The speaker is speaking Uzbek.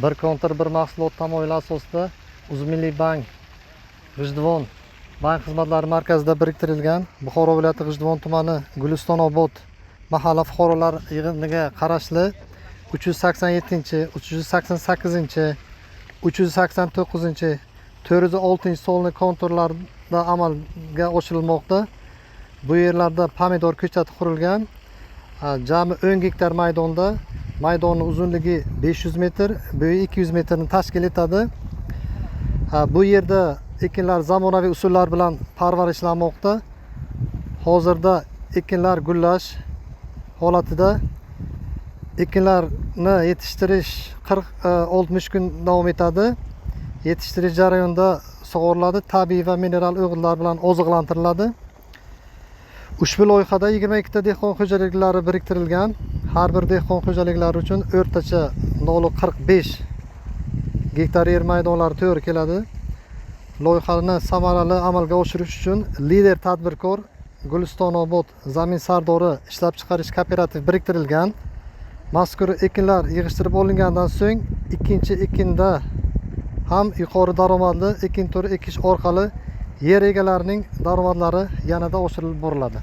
bir kontur bir mahsulot tamoyili asosida Uzmilliy bank G'ijduvon bank xizmatlari markazida biriktirilgan Buxoro viloyati G'ijduvon tumani Gulistonobod mahalla fuqarolar yig'iniga qarashli 387, 388, 389, 406 sonli konturlarda amalga oshirilmoqda. Bu yerlarda pomidor ko'chati qurilgan. Jami 10 gektar maydonda, maydonning uzunligi 500 metr, bo'yi 200 metrni tashkil etadi. Bu yerda ekinlar zamonaviy usullar bilan parvarishlanmoqda. Hozirda ekinlar gullash holatida. Ekinlarni yetishtirish 40-60 kun davom etadi. Yetishtirish jarayonida sug'oriladi, tabiiy va mineral o'g'itlar bilan oziqlantiriladi. Ushbu loyihada 22 ta dehqon xo'jaliklari biriktirilgan. Har bir dehqon xo'jaliklari uchun o'rtacha 45 gektar yer maydonlari to'g'ri keladi. Loyihani samarali amalga oshirish uchun lider tadbirkor Gulistonobod zamin sardori ishlab chiqarish kooperativ biriktirilgan. Mazkur ekinlar yig'ishtirib olingandan so'ng ikkinchi ekinda ham yuqori daromadli ekin turi ekish orqali yer egalarining daromadlari yanada oshirilib boriladi.